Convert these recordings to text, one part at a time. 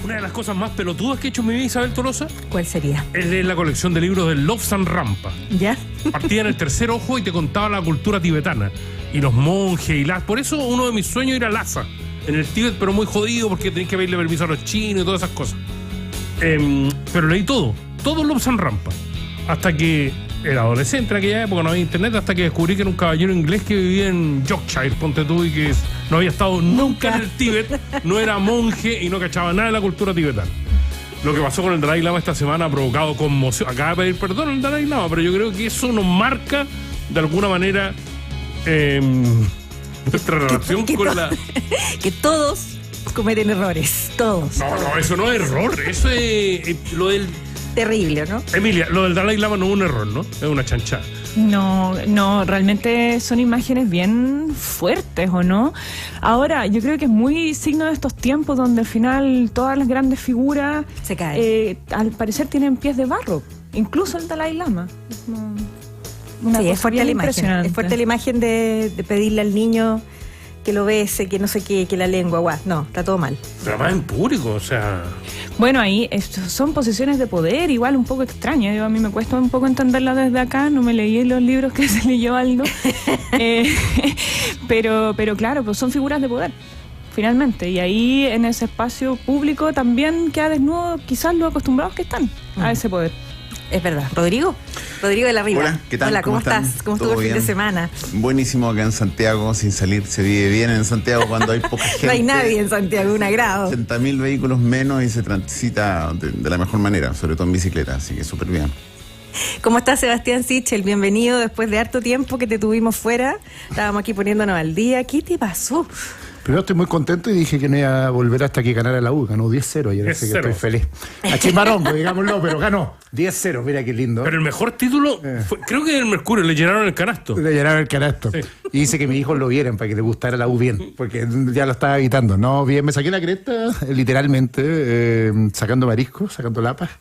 Una de las cosas más pelotudas que he hecho en mi vida, Isabel Tolosa, ¿Cuál sería? es leer la colección de libros de Lobsang Rampa. ¿Ya? Partía en el tercer ojo y te contaba la cultura tibetana. Y los monjes y las... Por eso uno de mis sueños era Lhasa, en el Tíbet, pero muy jodido porque tenés que pedirle permiso a los chinos y todas esas cosas. Pero leí todo Lobsang Rampa. Hasta que era adolescente en aquella época, no había internet, hasta que descubrí que era un caballero inglés que vivía en Yorkshire, ponte tú, y que no había estado nunca en el Tíbet, no era monje y no cachaba nada de la cultura tibetana. Lo que pasó con el Dalai Lama esta semana ha provocado conmoción. Acaba de pedir perdón al Dalai Lama, pero yo creo que eso nos marca de alguna manera nuestra relación con la... Que todos cometen errores, todos. No, eso no es error, eso es lo del... Terrible, ¿no? Emilia, lo del Dalai Lama no es un error, ¿no? Es una chanchada. No, realmente son imágenes bien fuertes, ¿o no? Ahora, yo creo que es muy signo de estos tiempos donde al final todas las grandes figuras se caen. Al parecer tienen pies de barro, incluso el Dalai Lama. Sí, es fuerte la imagen. Es fuerte la imagen de pedirle al niño que lo bese, que no sé qué, que la lengua, guau. No, está todo mal. Pero más en público, o sea... Bueno, ahí son posiciones de poder igual un poco extrañas. A mí me cuesta un poco entenderla desde acá. No me leí los libros que se leyó Aldo. Pero claro, pues son figuras de poder, finalmente. Y ahí en ese espacio público también queda desnudo quizás los acostumbrados que están a ese poder. Es verdad. Rodrigo de la Riva. Hola, ¿qué tal? Hola, ¿cómo estás? ¿Cómo estuvo el fin de semana? Buenísimo acá en Santiago, sin salir. Se vive bien en Santiago cuando hay poca gente. No hay nadie en Santiago, 1 grado. 80.000 vehículos menos y se transita de la mejor manera, sobre todo en bicicleta, así que súper bien. ¿Cómo estás, Sebastián Sichel? Bienvenido después de harto tiempo que te tuvimos fuera. Estábamos aquí poniéndonos al día. ¿Qué te pasó? Primero estoy muy contento y dije que no iba a volver hasta que ganara la U. Ganó 10-0 ayer, así que estoy feliz. A Chimbarongo, digámoslo, pero ganó 10-0, mira qué lindo. Pero el mejor título, creo que el Mercurio, le llenaron el canasto. Le llenaron el canasto. Sí. Y dice que mis hijos lo vieran para que le gustara la U bien, porque ya lo estaba evitando. No, bien, me saqué la cresta, literalmente, sacando mariscos, sacando lapas.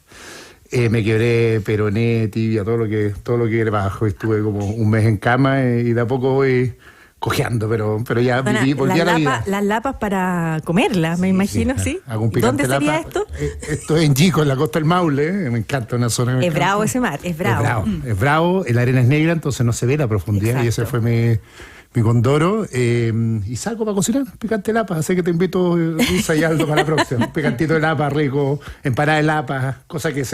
Me quebré peroné, tibia, todo lo que era bajo. Estuve como un mes en cama y de a poco voy cojeando, pero ya volví a la vida. Las lapas para comerlas, me imagino, ¿sí? Hago un picante. ¿Dónde sería lapa. esto? Esto es en Yico, en la costa del Maule. Me encanta una zona. Es bravo ese mar, es bravo. Es bravo, la arena es negra, entonces no se ve la profundidad. Exacto. Y ese fue mi condoro. Y salgo para cocinar picante de lapa. Así que te invito, Luisa y Aldo, para la próxima. Un picantito de lapa rico, empanada de lapa, cosa que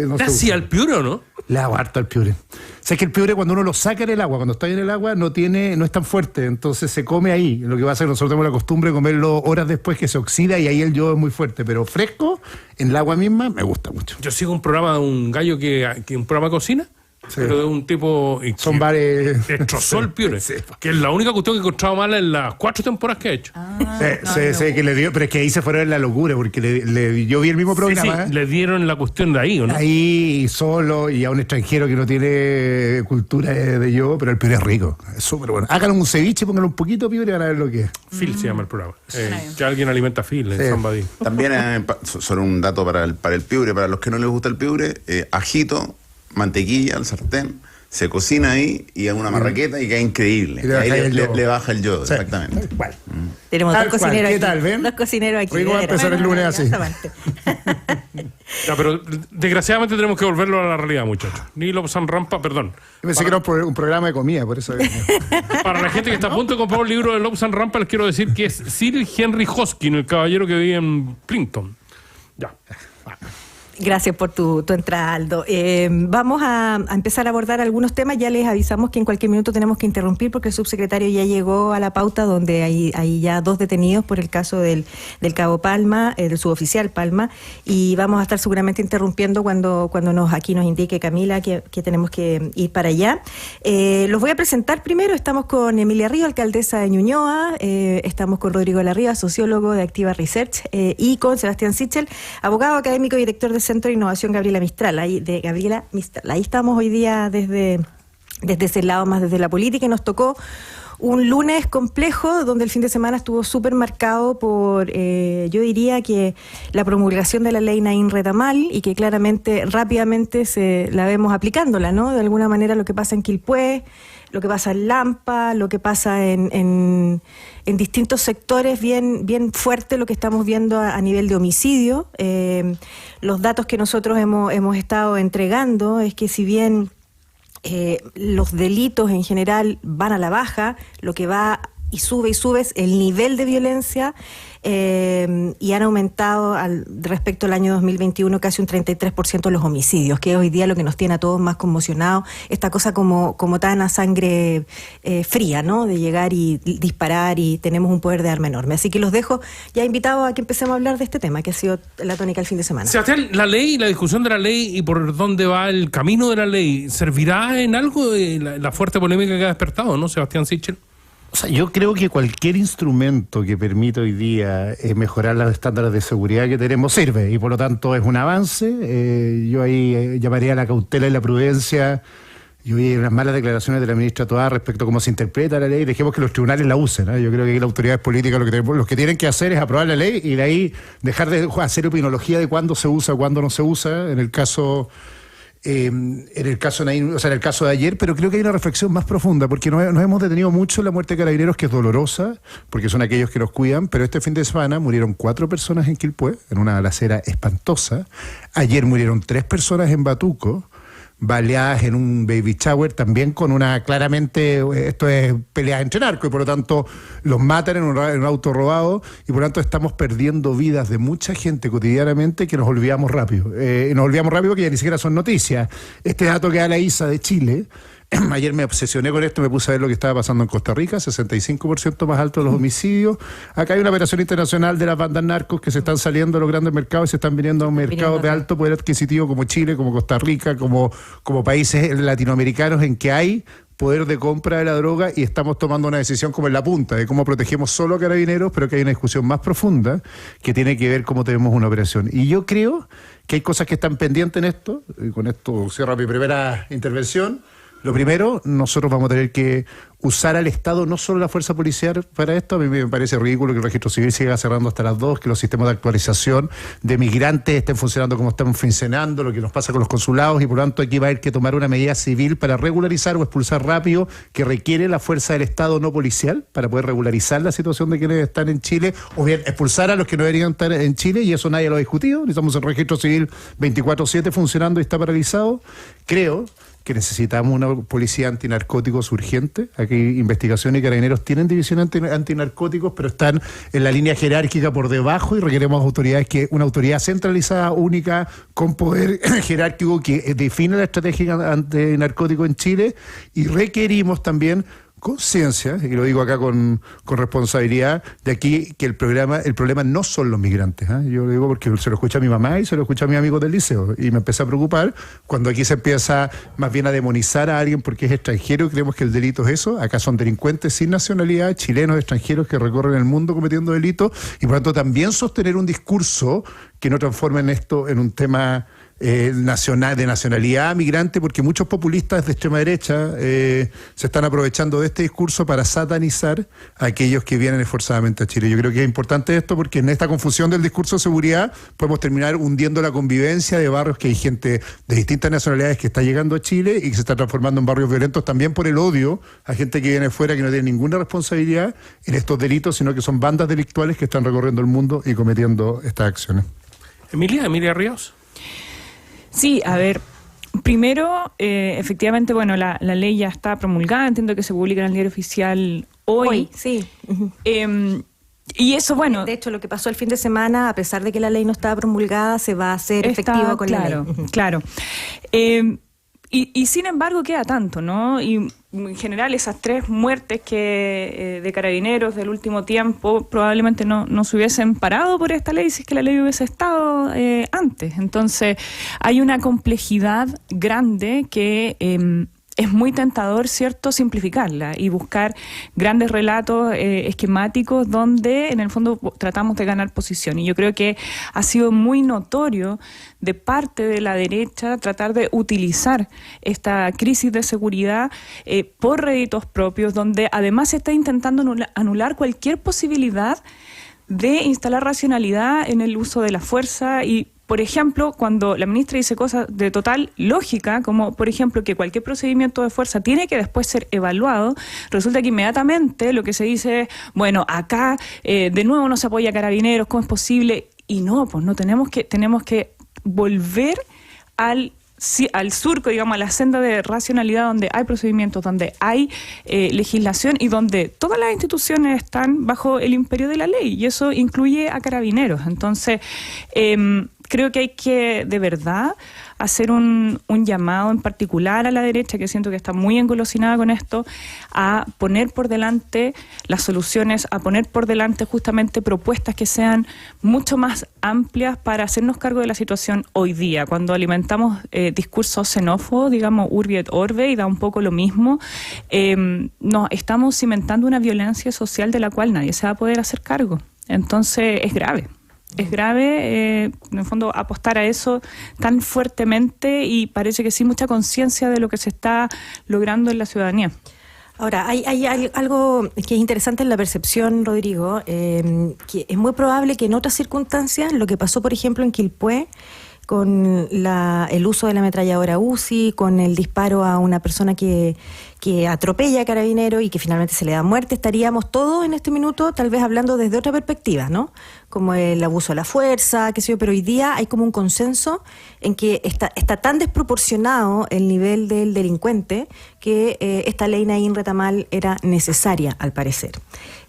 no se ¿Casi al piure o no? Le hago harto al piure. O sea, que el piure cuando uno lo saca en el agua, cuando está en el agua, no es tan fuerte, entonces se come ahí. Lo que va a hacer, nosotros tenemos la costumbre de comerlo horas después que se oxida y ahí el yodo es muy fuerte, pero fresco, en el agua misma, me gusta mucho. Yo sigo un programa de un gallo que un programa de cocina, sí, pero de un tipo... Son varios... Destrozó el piure, sí, que es la única cuestión que he encontrado mala en las 4 temporadas que ha hecho. Sé que le dio, pero es que ahí se fueron en la locura, porque yo vi el mismo programa. Sí, le dieron la cuestión de ahí, ¿o no? Ahí solo y a un extranjero que no tiene cultura de yo, pero el piure es rico, es súper bueno. Háganlo un ceviche, pónganlo un poquito piure y van a ver lo que es. Phil se llama el programa. Que alguien alimenta a Phil en San Badí. También, solo un dato para el piure, para los que no les gusta el piure, ajito, mantequilla al sartén, se cocina ahí y en una marraqueta y queda increíble. Y ahí le baja el yodo, sí, exactamente. Bueno. Tenemos dos cocineros aquí. ¿Qué tal, ven? Dos cocineros aquí. Hoy vamos a empezar el lunes así. No, pero desgraciadamente tenemos que volverlo a la realidad, muchachos. Ni Lobsang Rampa, perdón. Yo pensé que era un programa de comida, por eso. Para la gente que está a punto de comprar un libro de Lobsang Rampa, les quiero decir que es Sir Henry Hoskin, el caballero que vive en Plympton. Ya. Gracias por tu entrada, Aldo. Vamos a empezar a abordar algunos temas. Ya les avisamos que en cualquier minuto tenemos que interrumpir porque el subsecretario ya llegó a la pauta, donde hay ya 2 detenidos por el caso del cabo Palma, del suboficial Palma, y vamos a estar seguramente interrumpiendo cuando aquí nos indique Camila que tenemos que ir para allá. Los voy a presentar primero. Estamos con Emilia Río, alcaldesa de Ñuñoa, estamos con Rodrigo de la Riva, sociólogo de Activa Research, y con Sebastián Sichel, abogado académico y director de Centro de Innovación Gabriela Mistral. Ahí estamos hoy día desde ese lado, más desde la política, y nos tocó un lunes complejo donde el fin de semana estuvo súper marcado por, yo diría que la promulgación de la ley Naín Retamal, y que claramente, rápidamente la vemos aplicándola, ¿no? De alguna manera lo que pasa en Quilpué, lo que pasa en Lampa, lo que pasa en distintos sectores, bien fuerte lo que estamos viendo a nivel de homicidio. Los datos que nosotros hemos estado entregando es que si bien los delitos en general van a la baja, lo que va y sube es el nivel de violencia, y han aumentado respecto al año 2021 casi un 33% los homicidios, que hoy día lo que nos tiene a todos más conmocionados, esta cosa como tan a sangre fría, ¿no? De llegar y disparar, y tenemos un poder de arma enorme. Así que los dejo ya invitados a que empecemos a hablar de este tema, que ha sido la tónica el fin de semana. Sebastián, la ley, la discusión de la ley y por dónde va el camino de la ley, ¿servirá en algo la fuerte polémica que ha despertado, no, Sebastián Sichel? O sea, yo creo que cualquier instrumento que permita hoy día mejorar los estándares de seguridad que tenemos sirve, y por lo tanto es un avance. Yo ahí llamaría a la cautela y la prudencia. Yo vi unas malas declaraciones de la ministra Toá respecto a cómo se interpreta la ley. Dejemos que los tribunales la usen, ¿eh? Yo creo que las autoridades políticas lo que tienen que hacer es aprobar la ley y de ahí dejar de hacer opinología de cuándo se usa, cuándo no se usa. En el caso de ayer, pero creo que hay una reflexión más profunda, porque nos hemos detenido mucho en la muerte de Carabineros, que es dolorosa, porque son aquellos que nos cuidan, pero este fin de semana murieron 4 personas en Quilpué, en una balacera espantosa. Ayer murieron 3 personas en Batuco, baleadas en un baby shower, también con claramente, esto es peleas entre narcos, y por lo tanto los matan en un auto robado, y por lo tanto estamos perdiendo vidas de mucha gente cotidianamente, que nos olvidamos rápido. Y nos olvidamos rápido que ya ni siquiera son noticias. Este dato que da la ISA de Chile, ayer me obsesioné con esto, me puse a ver lo que estaba pasando en Costa Rica, 65% más alto de los homicidios. Acá hay una operación internacional de las bandas narcos que se están saliendo de los grandes mercados y se están viniendo a un mercado de alto poder adquisitivo como Chile, como Costa Rica, como países latinoamericanos en que hay poder de compra de la droga, y estamos tomando una decisión como en la punta de cómo protegemos solo a Carabineros, pero que hay una discusión más profunda que tiene que ver cómo tenemos una operación. Y yo creo que hay cosas que están pendientes en esto, y con esto cierro mi primera intervención. Lo primero, nosotros vamos a tener que usar al Estado, no solo la fuerza policial para esto. A mí me parece ridículo que el registro civil siga cerrando hasta las 2, que los sistemas de actualización de migrantes estén funcionando como están funcionando, lo que nos pasa con los consulados, y por lo tanto aquí va a haber que tomar una medida civil para regularizar o expulsar rápido, que requiere la fuerza del Estado no policial para poder regularizar la situación de quienes están en Chile, o bien expulsar a los que no deberían estar en Chile, y eso nadie lo ha discutido. Necesitamos el registro civil 24/7 funcionando y está paralizado. Creo que necesitamos una policía antinarcóticos urgente. Aquí Investigación y Carabineros tienen división antinarcóticos, pero están en la línea jerárquica por debajo, y requeremos una autoridad centralizada, única, con poder jerárquico, que define la estrategia antinarcótico en Chile, y requerimos también conciencia, y lo digo acá con responsabilidad, de aquí que el problema no son los migrantes. Yo lo digo porque se lo escucha a mi mamá y se lo escucha a mis amigos del liceo, y me empecé a preocupar cuando aquí se empieza más bien a demonizar a alguien porque es extranjero, y creemos que el delito es eso. Acá son delincuentes sin nacionalidad, chilenos, extranjeros, que recorren el mundo cometiendo delitos, y por lo tanto también sostener un discurso que no transforme esto en un tema de nacionalidad migrante, porque muchos populistas de extrema derecha se están aprovechando de este discurso para satanizar a aquellos que vienen esforzadamente a Chile. Yo creo que es importante esto, porque en esta confusión del discurso de seguridad podemos terminar hundiendo la convivencia de barrios que hay gente de distintas nacionalidades que está llegando a Chile y que se está transformando en barrios violentos también por el odio a gente que viene fuera, que no tiene ninguna responsabilidad en estos delitos, sino que son bandas delictuales que están recorriendo el mundo y cometiendo estas acciones. Emilia Ríos. Sí, a ver, primero, efectivamente, bueno, la ley ya está promulgada, entiendo que se publica en el Diario Oficial hoy. Sí. Y eso, bueno... De hecho, lo que pasó el fin de semana, a pesar de que la ley no estaba promulgada, se va a hacer efectivo con la ley. Claro. Y sin embargo queda tanto, ¿no? Y en general esas 3 muertes de Carabineros del último tiempo probablemente no se hubiesen parado por esta ley si es que la ley hubiese estado antes. Entonces hay una complejidad grande que es muy tentador, ¿cierto?, simplificarla y buscar grandes relatos esquemáticos donde en el fondo tratamos de ganar posición. Y yo creo que ha sido muy notorio de parte de la derecha tratar de utilizar esta crisis de seguridad por réditos propios, donde además se está intentando anular cualquier posibilidad de instalar racionalidad en el uso de la fuerza. Y por ejemplo, cuando la ministra dice cosas de total lógica, como por ejemplo que cualquier procedimiento de fuerza tiene que después ser evaluado, resulta que inmediatamente lo que se dice es, bueno, acá de nuevo no se apoya a Carabineros, ¿cómo es posible? Y no, pues no, tenemos que volver al surco, digamos, a la senda de racionalidad donde hay procedimientos, donde hay legislación y donde todas las instituciones están bajo el imperio de la ley, y eso incluye a Carabineros. Entonces, creo que hay que, de verdad, hacer un llamado en particular a la derecha, que siento que está muy engolosinada con esto, a poner por delante las soluciones, a poner por delante justamente propuestas que sean mucho más amplias para hacernos cargo de la situación hoy día. Cuando alimentamos discursos xenófobos, digamos, urbi et orbe, y da un poco lo mismo, nos estamos cimentando una violencia social de la cual nadie se va a poder hacer cargo. Entonces, es grave. Es grave, en el fondo, apostar a eso tan fuertemente, y parece que sí mucha conciencia de lo que se está logrando en la ciudadanía. Ahora, hay algo que es interesante en la percepción, Rodrigo, que es muy probable que en otras circunstancias, lo que pasó, por ejemplo, en Quilpué, con el uso de la ametralladora UCI, con el disparo a una persona que atropella a Carabineros y que finalmente se le da muerte, estaríamos todos en este minuto tal vez hablando desde otra perspectiva, ¿no? Como el abuso de la fuerza, qué sé yo, pero hoy día hay como un consenso en que está tan desproporcionado el nivel del delincuente que esta ley Naim Retamal era necesaria, al parecer.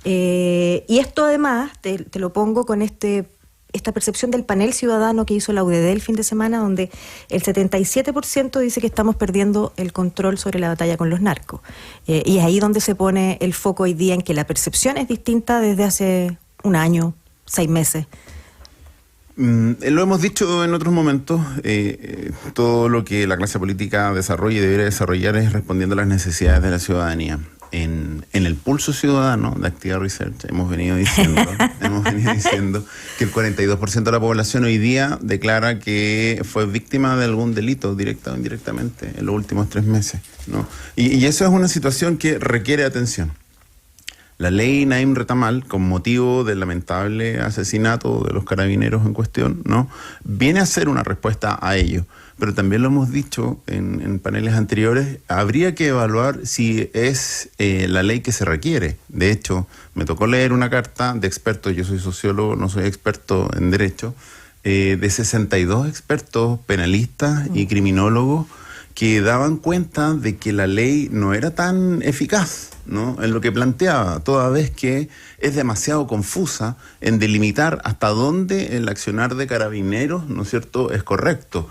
Y esto además, te lo pongo con esta percepción del panel ciudadano que hizo la UDD el fin de semana, donde el 77% dice que estamos perdiendo el control sobre la batalla con los narcos. Y es ahí donde se pone el foco hoy día en que la percepción es distinta desde hace un año, 6 meses. Lo hemos dicho en otros momentos, todo lo que la clase política desarrolla y debería desarrollar es respondiendo a las necesidades de la ciudadanía. En el pulso ciudadano de Activa Research hemos venido diciendo que el 42% de la población hoy día declara que fue víctima de algún delito, directa o indirectamente, en los últimos 3 meses, ¿no? Y eso es una situación que requiere atención. La ley Naim Retamal, con motivo del lamentable asesinato de los carabineros en cuestión, ¿no?, viene a ser una respuesta a ello. Pero también lo hemos dicho en paneles anteriores, habría que evaluar si es la ley que se requiere. De hecho, me tocó leer una carta de expertos, yo soy sociólogo, no soy experto en derecho, de 62 expertos penalistas y criminólogos que daban cuenta de que la ley no era tan eficaz, ¿no?, en lo que planteaba, toda vez que es demasiado confusa en delimitar hasta dónde el accionar de Carabineros, ¿no es cierto?, es correcto.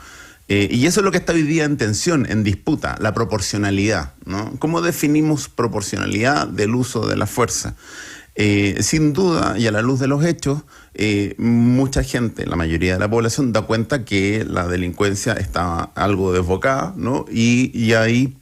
Y eso es lo que está hoy día en tensión, en disputa, la proporcionalidad, ¿no? ¿Cómo definimos proporcionalidad del uso de la fuerza? Sin duda, y a la luz de los hechos, mucha gente, la mayoría de la población, da cuenta que la delincuencia está algo desbocada, ¿no? Y hay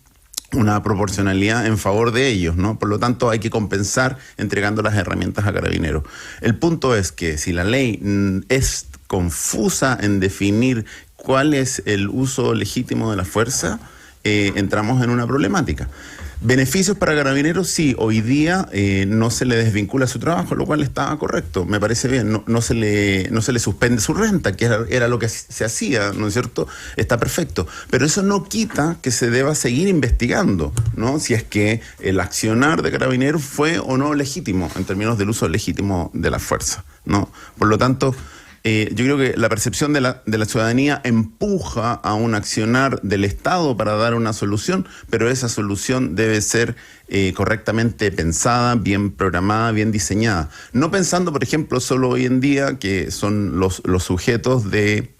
una proporcionalidad en favor de ellos, ¿no? Por lo tanto, hay que compensar entregando las herramientas a Carabineros. El punto es que si la ley es confusa en definir cuál es el uso legítimo de la fuerza, entramos en una problemática. Beneficios para Carabineros, sí, hoy día no se le desvincula su trabajo, lo cual está correcto, me parece bien, no se le suspende su renta, que era lo que se hacía, ¿no es cierto? Está perfecto, pero eso no quita que se deba seguir investigando, ¿no?, si es que el accionar de Carabineros fue o no legítimo, en términos del uso legítimo de la fuerza, ¿no? Por lo tanto, yo creo que la percepción de la ciudadanía empuja a un accionar del Estado para dar una solución, pero esa solución debe ser correctamente pensada, bien programada, bien diseñada. No pensando, por ejemplo, solo hoy en día que son los sujetos de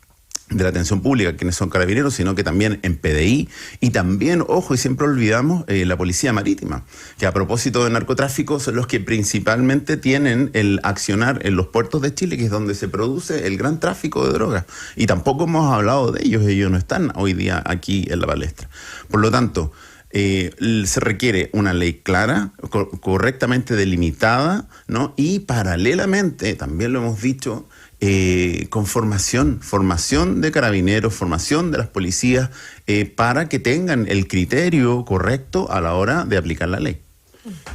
la atención pública, quienes son Carabineros, sino que también en PDI y también, ojo, y siempre olvidamos, la Policía Marítima, que a propósito de narcotráfico son los que principalmente tienen el accionar en los puertos de Chile, que es donde se produce el gran tráfico de drogas. Y tampoco hemos hablado de ellos no están hoy día aquí en la palestra. Por lo tanto, se requiere una ley clara, correctamente delimitada, ¿no? Y paralelamente, también lo hemos dicho, con formación de carabineros, formación de las policías, para que tengan el criterio correcto a la hora de aplicar la ley.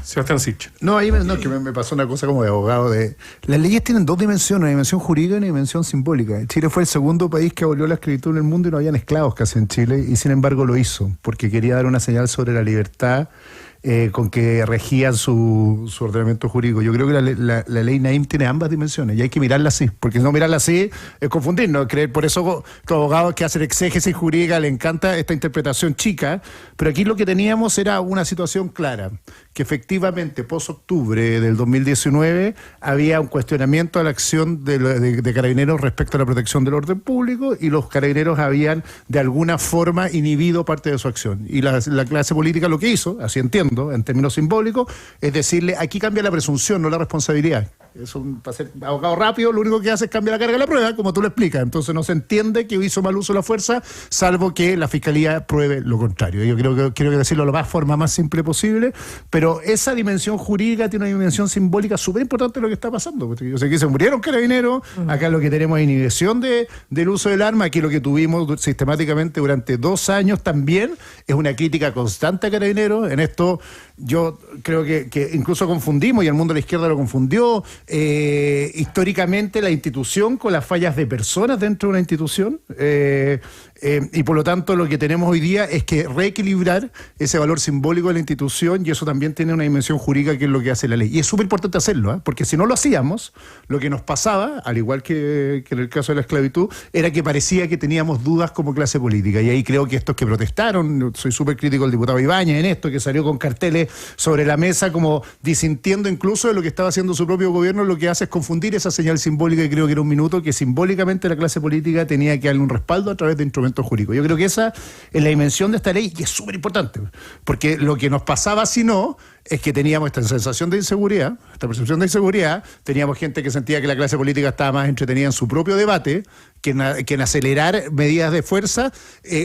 Sebastián Sichel. No, ahí que me pasó una cosa como de abogado. Las leyes tienen dos dimensiones, una dimensión jurídica y una dimensión simbólica. Chile fue el segundo país que abolió la esclavitud en el mundo y no habían esclavos casi en Chile, y sin embargo lo hizo, porque quería dar una señal sobre la libertad con que regían su ordenamiento jurídico. Yo creo que la ley Naim tiene ambas dimensiones y hay que mirarla así, porque si no mirarla así es confundirnos, creer. Por eso los abogados que hacen exégesis jurídica le encanta esta interpretación chica, pero aquí lo que teníamos era una situación clara, que efectivamente post-octubre del 2019 había un cuestionamiento a la acción de carabineros respecto a la protección del orden público, y los carabineros habían de alguna forma inhibido parte de su acción. Y la clase política lo que hizo, así entiendo, en términos simbólicos, es decirle, aquí cambia la presunción, no la responsabilidad. Para ser abogado rápido, lo único que hace es cambiar la carga de la prueba, como tú lo explicas. Entonces no se entiende que hizo mal uso de la fuerza, salvo que la Fiscalía pruebe lo contrario. Yo quiero decirlo de la forma más simple posible, pero esa dimensión jurídica tiene una dimensión simbólica súper importante de lo que está pasando. Porque yo sé que se murieron carabineros, acá lo que tenemos es inhibición del uso del arma, aquí lo que tuvimos sistemáticamente durante 2 años también es una crítica constante a carabineros. En esto yo creo que incluso confundimos, y el mundo de la izquierda lo confundió, históricamente la institución con las fallas de personas dentro de una institución, y por lo tanto lo que tenemos hoy día es que reequilibrar ese valor simbólico de la institución, y eso también tiene una dimensión jurídica, que es lo que hace la ley. Y es súper importante hacerlo, porque si no lo hacíamos, lo que nos pasaba, al igual que en el caso de la esclavitud, era que parecía que teníamos dudas como clase política. Y ahí creo que estos que protestaron, soy súper crítico del diputado Ibáñez en esto, que salió con carteles sobre la mesa como disintiendo incluso de lo que estaba haciendo su propio gobierno, lo que hace es confundir esa señal simbólica, y creo que era un minuto que simbólicamente la clase política tenía que darle un respaldo a través de instrumentos jurídicos. Yo creo que esa es la dimensión de esta ley, y es súper importante, porque lo que nos pasaba si no es que teníamos esta sensación de inseguridad, esta percepción de inseguridad, teníamos gente que sentía que la clase política estaba más entretenida en su propio debate que en acelerar medidas de fuerza.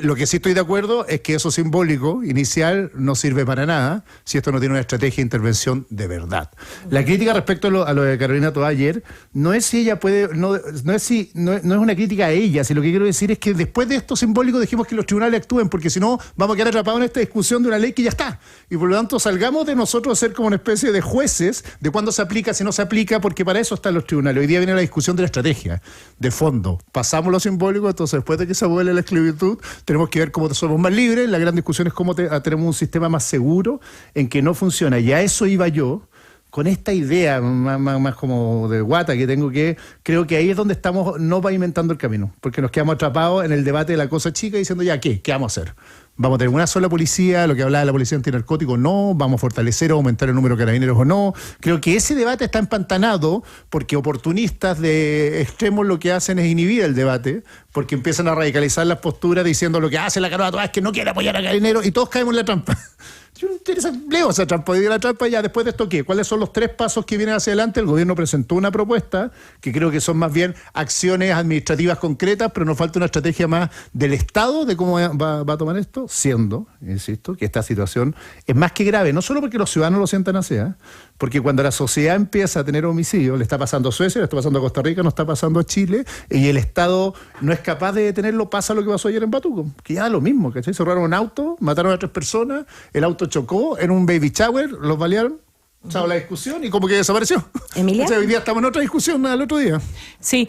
Lo que sí estoy de acuerdo es que eso simbólico inicial no sirve para nada si esto no tiene una estrategia de intervención de verdad. La crítica respecto a lo de Carolina Toá ayer no es si ella puede, no es una crítica a ella, si lo que quiero decir es que después de esto simbólico dejemos que los tribunales actúen, porque si no vamos a quedar atrapados en esta discusión de una ley que ya está, y por lo tanto salgamos de nosotros a ser como una especie de jueces de cuándo se aplica, si no se aplica, porque para eso están los tribunales. Hoy día viene la discusión de la estrategia, de fondo. Pasamos lo simbólico, entonces después de que se abole la esclavitud, tenemos que ver cómo somos más libres. La gran discusión es cómo tenemos un sistema más seguro en que no funciona. Y a eso iba yo, con esta idea más como de guata que tengo, que creo que ahí es donde estamos no pavimentando el camino, porque nos quedamos atrapados en el debate de la cosa chica diciendo ya, ¿qué vamos a hacer? ¿Vamos a tener una sola policía? Lo que hablaba de la policía antinarcótico, no. ¿Vamos a fortalecer o aumentar el número de carabineros o no? Creo que ese debate está empantanado porque oportunistas de extremos lo que hacen es inhibir el debate, porque empiezan a radicalizar las posturas diciendo lo que hace la Carolina Toá es que no quiere apoyar a carabineros, y todos caemos en la trampa. Yo no interesa, leo esa trampa, y la trampa ya, después de esto, ¿qué? ¿Cuáles son los 3 pasos que vienen hacia adelante? El gobierno presentó una propuesta que creo que son más bien acciones administrativas concretas, pero nos falta una estrategia más del Estado de cómo va a tomar esto, siendo, insisto, que esta situación es más que grave, no solo porque los ciudadanos lo sientan así, porque cuando la sociedad empieza a tener homicidios, le está pasando a Suecia, le está pasando a Costa Rica, nos está pasando a Chile, y el Estado no es capaz de detenerlo, pasa lo que pasó ayer en Batuco, que ya da lo mismo, ¿cachai? Se robaron un auto, mataron a 3 personas, el auto chocó en un baby shower, los balearon, chao la discusión, y como que desapareció. Emilia. O sea, hoy día estamos en otra discusión al otro día. Sí.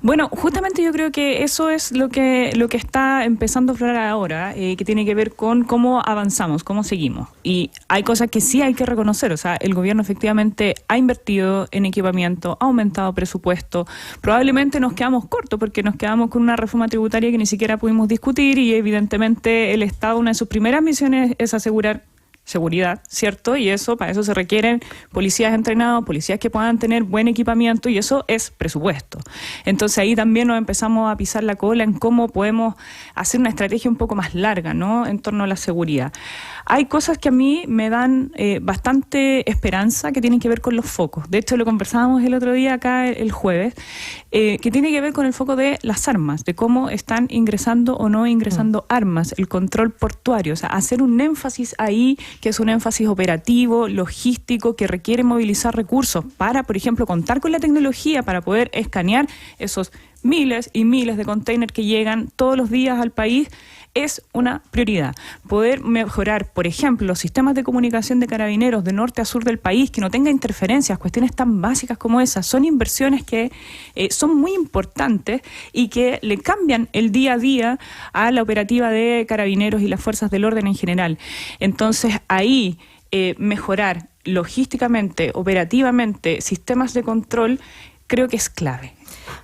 Bueno, justamente yo creo que eso es lo que está empezando a aflorar ahora, que tiene que ver con cómo avanzamos, cómo seguimos. Y hay cosas que sí hay que reconocer. O sea, el gobierno efectivamente ha invertido en equipamiento, ha aumentado presupuesto. Probablemente nos quedamos cortos porque nos quedamos con una reforma tributaria que ni siquiera pudimos discutir, y evidentemente el Estado, una de sus primeras misiones es asegurar seguridad, ¿cierto? Y para eso se requieren policías entrenados, policías que puedan tener buen equipamiento, y eso es presupuesto. Entonces ahí también nos empezamos a pisar la cola en cómo podemos hacer una estrategia un poco más larga, ¿no?, en torno a la seguridad. Hay cosas que a mí me dan bastante esperanza, que tienen que ver con los focos. De hecho, lo conversábamos el otro día acá, el jueves, que tiene que ver con el foco de las armas, de cómo están ingresando o no ingresando armas, el control portuario, o sea, hacer un énfasis ahí, que es un énfasis operativo, logístico, que requiere movilizar recursos para, por ejemplo, contar con la tecnología para poder escanear esos miles y miles de containers que llegan todos los días al país. Es una prioridad. Poder mejorar, por ejemplo, los sistemas de comunicación de carabineros de norte a sur del país, que no tenga interferencias, cuestiones tan básicas como esas, son inversiones que son muy importantes y que le cambian el día a día a la operativa de carabineros y las fuerzas del orden en general. Entonces, ahí mejorar logísticamente, operativamente, sistemas de control, creo que es clave.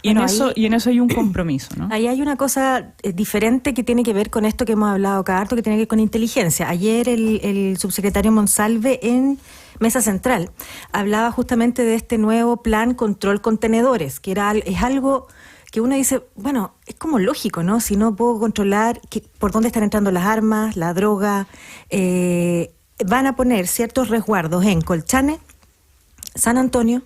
Y en eso hay un compromiso, ¿no? Ahí hay una cosa diferente que tiene que ver con esto que hemos hablado acá harto, que tiene que ver con inteligencia. Ayer el subsecretario Monsalve en Mesa Central hablaba justamente de este nuevo plan control contenedores, que es algo que uno dice, bueno, es como lógico, ¿no? Si no puedo controlar por dónde están entrando las armas, la droga, van a poner ciertos resguardos en Colchane, San Antonio,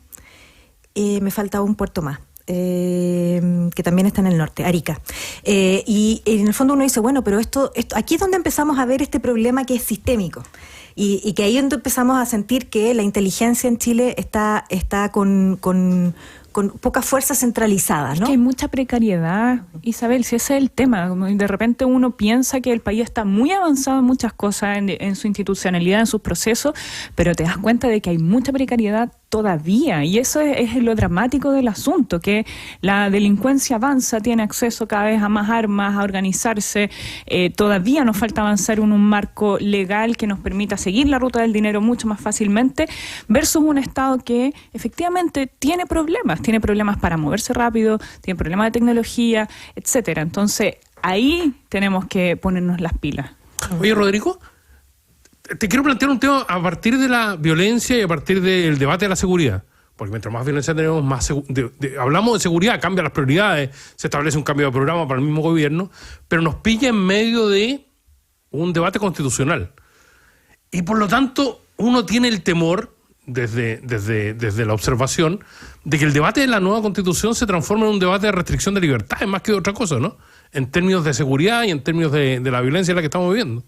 me falta un puerto más. Que también está en el norte, Arica. Y en el fondo uno dice, bueno, pero esto aquí es donde empezamos a ver este problema que es sistémico. Y que ahí es donde empezamos a sentir que la inteligencia en Chile está con pocas fuerzas centralizadas, ¿no? Es que hay mucha precariedad, Isabel, si ese es el tema. Como de repente uno piensa que el país está muy avanzado en muchas cosas, en su institucionalidad, en sus procesos, pero te das cuenta de que hay mucha precariedad todavía, y eso es lo dramático del asunto, que la delincuencia avanza, tiene acceso cada vez a más armas, a organizarse, todavía nos falta avanzar en un marco legal que nos permita seguir la ruta del dinero mucho más fácilmente, versus un Estado que efectivamente tiene problemas para moverse rápido, tiene problemas de tecnología, etcétera. Entonces, ahí tenemos que ponernos las pilas. Oye, Rodrigo, te quiero plantear un tema a partir de la violencia y a partir del debate de la seguridad. Porque mientras más violencia tenemos, más hablamos de seguridad, cambian las prioridades, se establece un cambio de programa para el mismo gobierno, pero nos pilla en medio de un debate constitucional. Y por lo tanto, uno tiene el temor, desde la observación, de que el debate de la nueva constitución se transforme en un debate de restricción de libertades, más que de otra cosa, ¿no? En términos de seguridad y en términos de la violencia en la que estamos viviendo.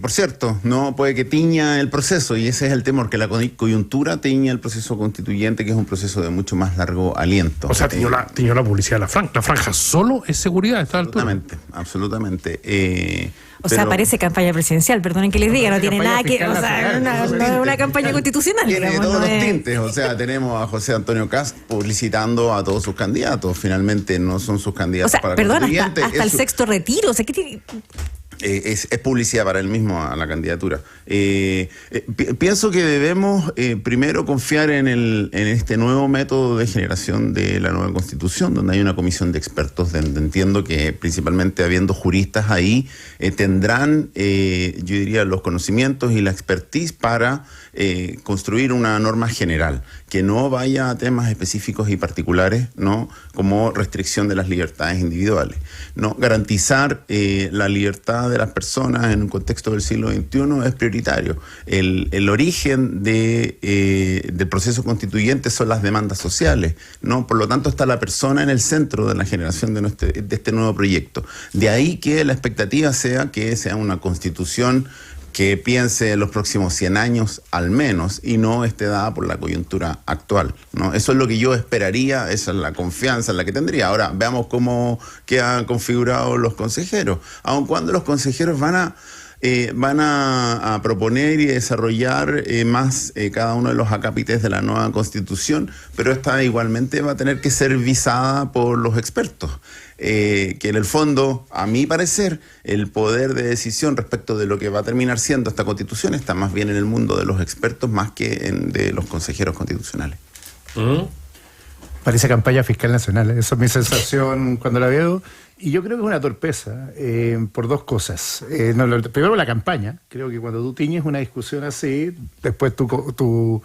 Por cierto, no puede que tiña el proceso, y ese es el temor, que la coyuntura tiña el proceso constituyente, que es un proceso de mucho más largo aliento. O sea, tiñó la publicidad de la franja. La franja solo es seguridad a esta altura. Absolutamente. O sea, parece campaña presidencial, perdonen que les diga, no tiene nada que... O sea, una campaña constitucional, tiene digamos. todos los tintes, o sea, tenemos a José Antonio Kast publicitando a todos sus candidatos, finalmente no son sus candidatos, o sea, para constituyente. Hasta el sexto retiro, o sea, ¿qué tiene...? Es publicidad para él mismo a la candidatura. Pienso que debemos primero confiar en este nuevo método de generación de la nueva Constitución, donde hay una comisión de expertos, entiendo que principalmente habiendo juristas ahí, tendrán, yo diría, los conocimientos y la expertise para construir una norma general, que no vaya a temas específicos y particulares, ¿no?, como restricción de las libertades individuales, ¿no? Garantizar la libertad de las personas en un contexto del siglo XXI es prioritario. El origen del proceso constituyente son las demandas sociales, ¿no? Por lo tanto, está la persona en el centro de la generación de este nuevo proyecto. De ahí que la expectativa sea que sea una constitución que piense en los próximos 100 años al menos, y no esté dada por la coyuntura actual, ¿no? Eso es lo que yo esperaría, esa es la confianza en la que tendría. Ahora, veamos cómo quedan configurados los consejeros, aun cuando los consejeros van a proponer y desarrollar más cada uno de los acápites de la nueva Constitución, pero esta igualmente va a tener que ser visada por los expertos. Que en el fondo, a mi parecer, el poder de decisión respecto de lo que va a terminar siendo esta Constitución está más bien en el mundo de los expertos más que de los consejeros constitucionales. Parece campaña fiscal nacional, esa es mi sensación cuando la veo, Y yo creo que es una torpeza por dos cosas. Primero, la campaña. Creo que cuando tú tiñes una discusión así, después tu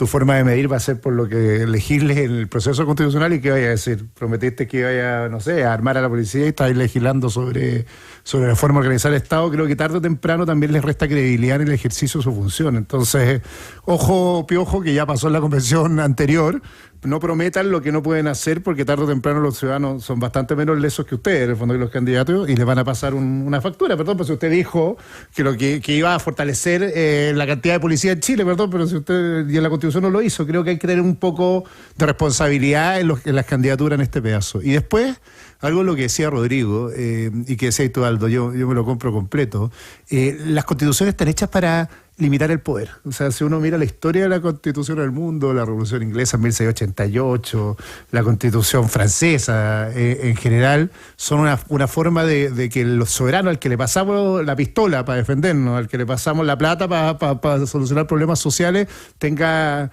forma de medir va a ser por lo que legisles en el proceso constitucional y qué vaya a decir. Prometiste que vaya, no sé, a armar a la policía y estáis legislando sobre la forma de organizar el Estado. Creo que tarde o temprano también les resta credibilidad en el ejercicio de su función. Entonces, ojo, piojo, que ya pasó en la convención anterior. No prometan lo que no pueden hacer, porque tarde o temprano los ciudadanos son bastante menos lesos que ustedes, en el fondo, que los candidatos, y les van a pasar una factura. Perdón, pero si usted dijo que iba a fortalecer la cantidad de policía en Chile, perdón, pero si usted y en la Constitución no lo hizo, creo que hay que tener un poco de responsabilidad en las candidaturas en este pedazo. Y después, algo de lo que decía Rodrigo, y que decía Itualdo, yo me lo compro completo, las constituciones están hechas para limitar el poder. O sea, si uno mira la historia de la Constitución del mundo, la Revolución Inglesa en 1688, la Constitución francesa en general, son una forma de que los soberanos, al que le pasamos la pistola para defendernos, al que le pasamos la plata para solucionar problemas sociales, tenga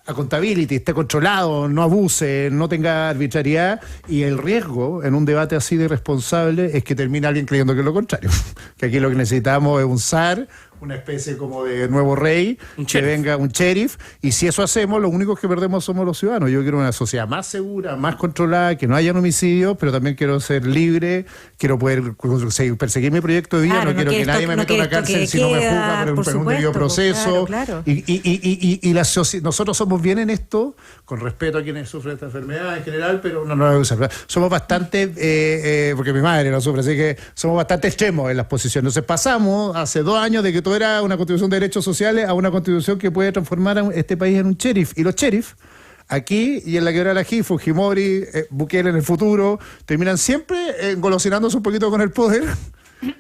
accountability, esté controlado, no abuse, no tenga arbitrariedad, y el riesgo en un debate así de irresponsable es que termine alguien creyendo que es lo contrario. Que aquí lo que necesitamos es un zar, una especie como de nuevo rey, que venga un sheriff, y si eso hacemos, los únicos que perdemos somos los ciudadanos. Yo quiero una sociedad más segura, más controlada, que no haya homicidios, pero también quiero ser libre, quiero poder perseguir mi proyecto de vida, no quiero que nadie me meta en una cárcel si no me juzga por un debido proceso. Claro. Y nosotros somos bien en esto, con respeto a quienes sufren esta enfermedad en general, pero no lo usar. Somos bastante, porque mi madre lo sufre, así que somos bastante extremos en las posiciones. Entonces pasamos hace 2 años de que todo era una constitución de derechos sociales a una constitución que puede transformar a este país en un sheriff. Y los sheriffs, aquí y en la quebrada Ají, Fujimori, Bukele en el futuro, terminan siempre engolosinándose un poquito con el poder.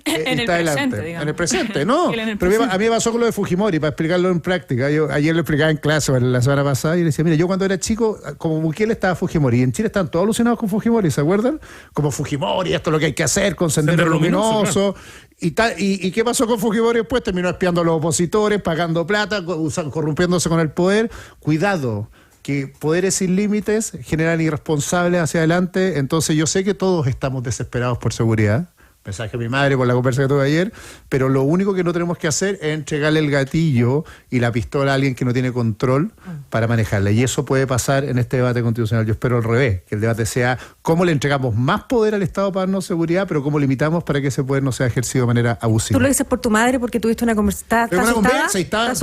En el presente, digamos. En el presente, ¿no? Pero a mí me pasó con lo de Fujimori, para explicarlo en práctica. Yo ayer lo explicaba en clase la semana pasada y le decía, mira, yo cuando era chico, como Bukele estaba Fujimori, y en Chile estaban todos alucinados con Fujimori, ¿se acuerdan? Como Fujimori, esto es lo que hay que hacer, con Sendero Luminoso. Claro. ¿Y qué pasó con Fujimori después? Terminó espiando a los opositores, pagando plata, corrompiéndose con el poder. Cuidado, que poderes sin límites generan irresponsables hacia adelante. Entonces yo sé que todos estamos desesperados por seguridad. Mensaje a mi madre por la conversa que tuve ayer, pero lo único que no tenemos que hacer es entregarle el gatillo y la pistola a alguien que no tiene control para manejarla. Y eso puede pasar en este debate constitucional. Yo espero al revés, que el debate sea cómo le entregamos más poder al Estado para darnos seguridad, pero cómo limitamos para que ese poder no sea ejercido de manera abusiva. ¿Tú lo dices por tu madre porque tuviste una conversación? ¿Estás asustada? Es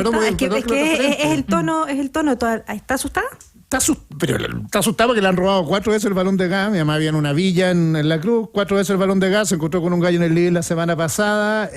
el tono, ¿está asustada? Está asustado porque le han robado 4 veces el balón de gas. Mi mamá vivía en una villa en La Cruz, 4 veces el balón de gas, se encontró con un gallo en el living la semana pasada,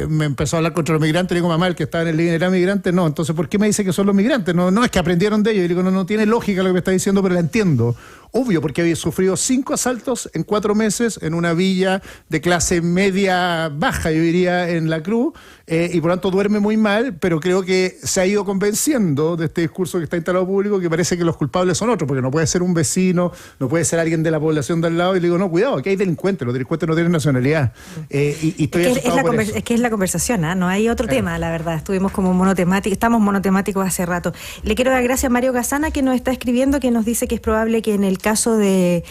me empezó a hablar contra los migrantes, le digo, mamá, el que estaba en el living era migrante. No, entonces ¿por qué me dice que son los migrantes? No, es que aprendieron de ellos. Y digo, no tiene lógica lo que me está diciendo, pero la entiendo. Obvio, porque había sufrido 5 asaltos en 4 meses en una villa de clase media baja, yo diría, en La Cruz, y por lo tanto duerme muy mal, pero creo que se ha ido convenciendo de este discurso que está instalado público, que parece que los culpables son otros, porque no puede ser un vecino, no puede ser alguien de la población de al lado, y le digo, no, cuidado, aquí hay delincuentes, los delincuentes no tienen nacionalidad. Es que es la conversación, no hay otro tema, la verdad. Estuvimos como estamos monotemáticos hace rato. Le quiero dar gracias a Mario Casana, que nos está escribiendo, que nos dice que es probable que en el caso del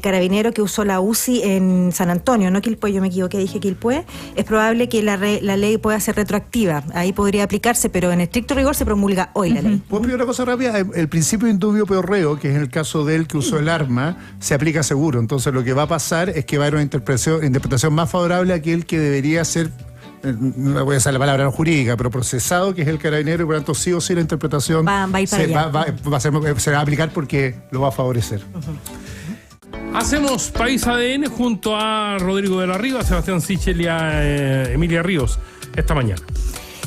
carabinero que usó la UCI en San Antonio, no Quilpué, yo me equivoqué, dije Quilpué, es probable que la ley pueda ser retroactiva. Ahí podría aplicarse, pero en estricto rigor se promulga hoy la ley. ¿Puedo pedir una cosa rápida? El principio indubio pro reo, que es en el caso de él que usó el arma, se aplica seguro. Entonces lo que va a pasar es que va a haber una interpretación más favorable a aquel que debería ser, no voy a usar la palabra no jurídica, pero procesado, que es el carabinero, y por lo tanto sí o sí la interpretación se va a aplicar porque lo va a favorecer. Hacemos País ADN junto a Rodrigo de la Riva, Sebastián Sichel y a Emilia Ríos esta mañana.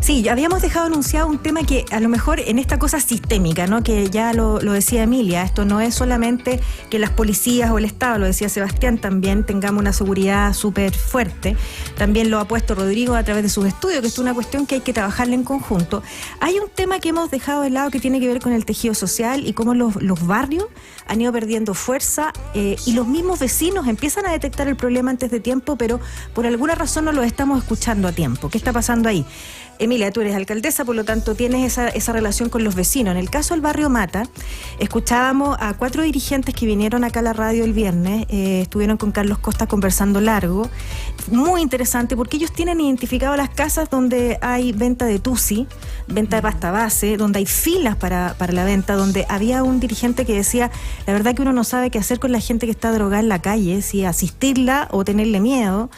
Sí, habíamos dejado anunciado un tema que a lo mejor en esta cosa sistémica, ¿no? Que ya lo decía Emilia, esto no es solamente que las policías o el Estado, lo decía Sebastián, también tengamos una seguridad súper fuerte. También lo ha puesto Rodrigo a través de sus estudios, que es una cuestión que hay que trabajarla en conjunto. Hay un tema que hemos dejado de lado que tiene que ver con el tejido social y cómo los barrios han ido perdiendo fuerza y los mismos vecinos empiezan a detectar el problema antes de tiempo, pero por alguna razón no lo estamos escuchando a tiempo. ¿Qué está pasando ahí? Emilia, tú eres alcaldesa, por lo tanto tienes esa relación con los vecinos. En el caso del barrio Mata, escuchábamos a 4 dirigentes que vinieron acá a la radio el viernes, estuvieron con Carlos Costa conversando largo, muy interesante porque ellos tienen identificado las casas donde hay venta de tusi, venta de pasta base, donde hay filas para la venta, donde había un dirigente que decía, la verdad que uno no sabe qué hacer con la gente que está drogada en la calle, si asistirla o tenerle miedo,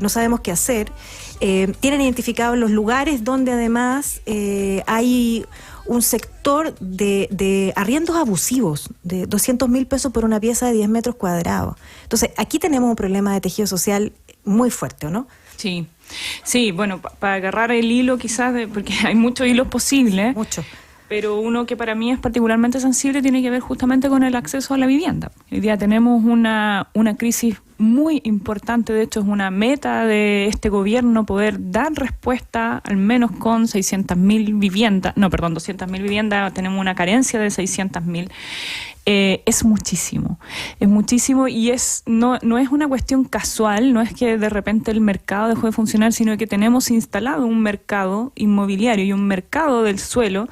no sabemos qué hacer. Tienen identificados los lugares donde además hay un sector de arriendos abusivos de 200.000 pesos por una pieza de 10 metros cuadrados. Entonces, aquí tenemos un problema de tejido social muy fuerte, ¿o no? Sí, sí, bueno, para agarrar el hilo quizás, porque hay muchos hilos posibles. Mucho. Pero uno que para mí es particularmente sensible tiene que ver justamente con el acceso a la vivienda. Hoy día tenemos una crisis muy importante, de hecho es una meta de este gobierno poder dar respuesta al menos con 200.000 viviendas, tenemos una carencia de 600.000. Es muchísimo y no es una cuestión casual, no es que de repente el mercado dejó de funcionar, sino que tenemos instalado un mercado inmobiliario y un mercado del suelo